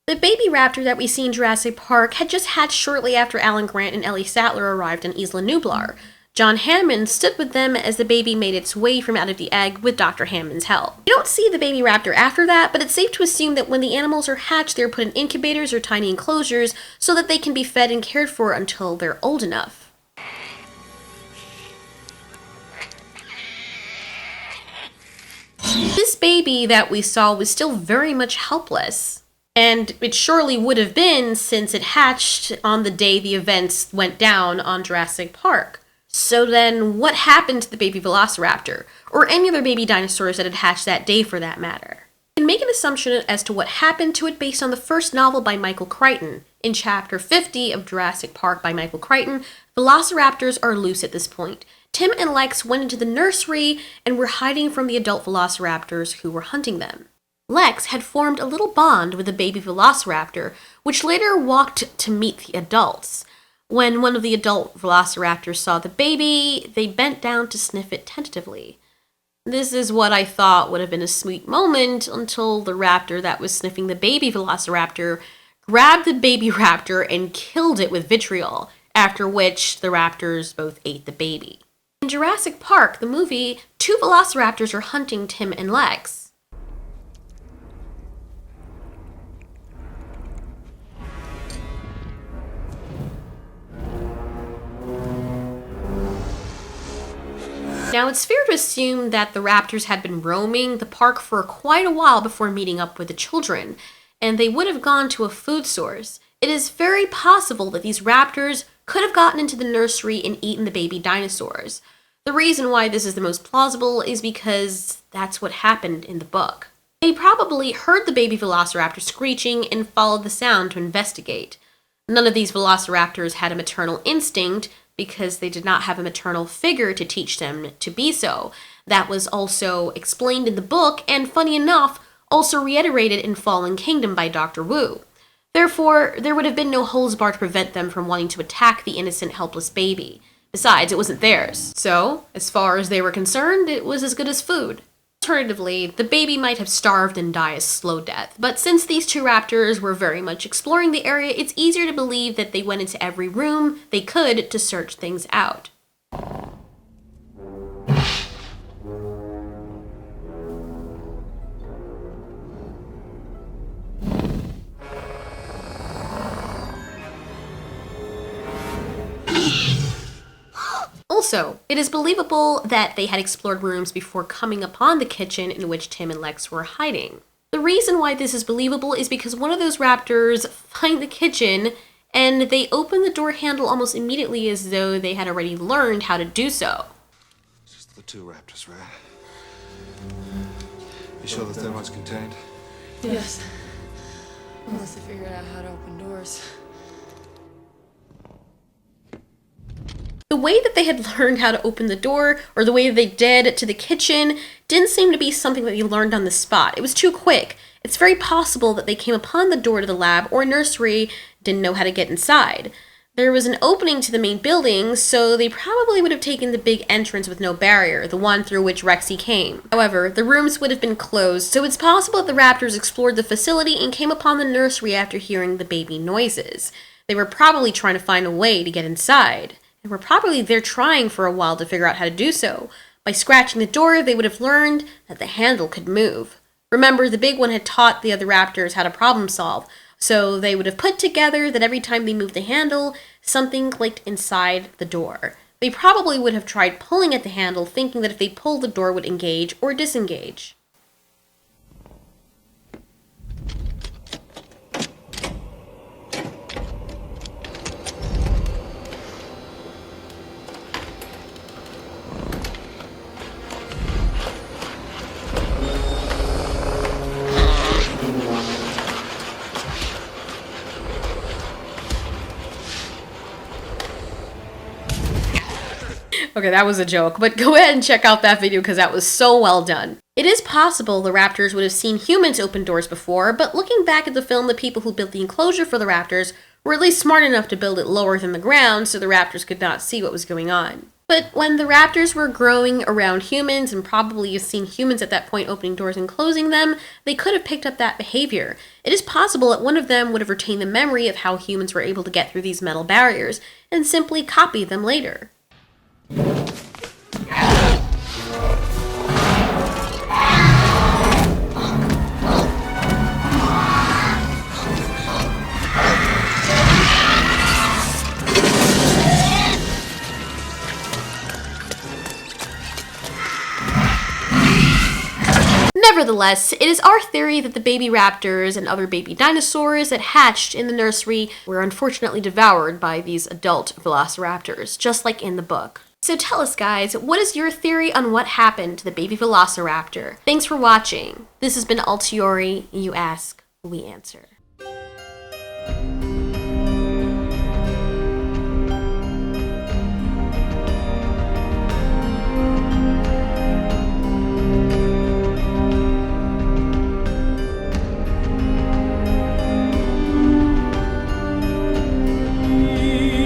The baby raptor that we see in Jurassic Park had just hatched shortly after Alan Grant and Ellie Sattler arrived on Isla Nublar. John Hammond stood with them as the baby made its way from out of the egg with Dr. Hammond's help. You don't see the baby raptor after that, but it's safe to assume that when the animals are hatched, they're put in incubators or tiny enclosures so that they can be fed and cared for until they're old enough. This baby that we saw was still very much helpless. And it surely would have been since it hatched on the day the events went down on Jurassic Park. So then, what happened to the baby Velociraptor, or any other baby dinosaurs that had hatched that day for that matter? You can make an assumption as to what happened to it based on the first novel by Michael Crichton. In Chapter 50 of Jurassic Park by Michael Crichton, Velociraptors are loose at this point. Tim and Lex went into the nursery and were hiding from the adult Velociraptors who were hunting them. Lex had formed a little bond with the baby Velociraptor, which later walked to meet the adults. When one of the adult Velociraptors saw the baby, they bent down to sniff it tentatively. This is what I thought would have been a sweet moment until the raptor that was sniffing the baby Velociraptor grabbed the baby raptor and killed it with vitriol, after which the raptors both ate the baby. In Jurassic Park, the movie, two Velociraptors are hunting Tim and Lex. Now, it's fair to assume that the raptors had been roaming the park for quite a while before meeting up with the children, and they would have gone to a food source. It is very possible that these raptors could have gotten into the nursery and eaten the baby dinosaurs. The reason why this is the most plausible is because that's what happened in the book. They probably heard the baby Velociraptor screeching and followed the sound to investigate. None of these Velociraptors had a maternal instinct, because they did not have a maternal figure to teach them to be so. That was also explained in the book, and funny enough, also reiterated in Fallen Kingdom by Dr. Wu. Therefore, there would have been no holds barred to prevent them from wanting to attack the innocent, helpless baby. Besides, it wasn't theirs. So, as far as they were concerned, it was as good as food. Alternatively, the baby might have starved and died a slow death, but since these two raptors were very much exploring the area, it's easier to believe that they went into every room they could to search things out. Also, it is believable that they had explored rooms before coming upon the kitchen in which Tim and Lex were hiding. The reason why this is believable is because one of those raptors find the kitchen and they open the door handle almost immediately as though they had already learned how to do so. Just the two raptors, right? You sure the third one's contained? Yes. Unless they figured out how to open doors. The way that they had learned how to open the door, or the way they did to the kitchen, didn't seem to be something that they learned on the spot. It was too quick. It's very possible that they came upon the door to the lab or nursery, didn't know how to get inside. There was an opening to the main building, so they probably would have taken the big entrance with no barrier, the one through which Rexy came. However, the rooms would have been closed, so it's possible that the raptors explored the facility and came upon the nursery after hearing the baby noises. They were probably trying to find a way to get inside. And were probably there trying for a while to figure out how to do so. By scratching the door, they would have learned that the handle could move. Remember, the big one had taught the other raptors how to problem solve, so they would have put together that every time they moved the handle, something clicked inside the door. They probably would have tried pulling at the handle, thinking that if they pulled, the door would engage or disengage. Okay, that was a joke, but go ahead and check out that video because that was so well done. It is possible the raptors would have seen humans open doors before, but looking back at the film, the people who built the enclosure for the raptors were at least smart enough to build it lower than the ground so the raptors could not see what was going on. But when the raptors were growing around humans and probably seeing humans at that point opening doors and closing them, they could have picked up that behavior. It is possible that one of them would have retained the memory of how humans were able to get through these metal barriers and simply copied them later. Nevertheless, it is our theory that the baby raptors and other baby dinosaurs that hatched in the nursery were unfortunately devoured by these adult velociraptors, just like in the book. So tell us, guys, what is your theory on what happened to the baby velociraptor? Thanks for watching. This has been Altiori. You ask, we answer.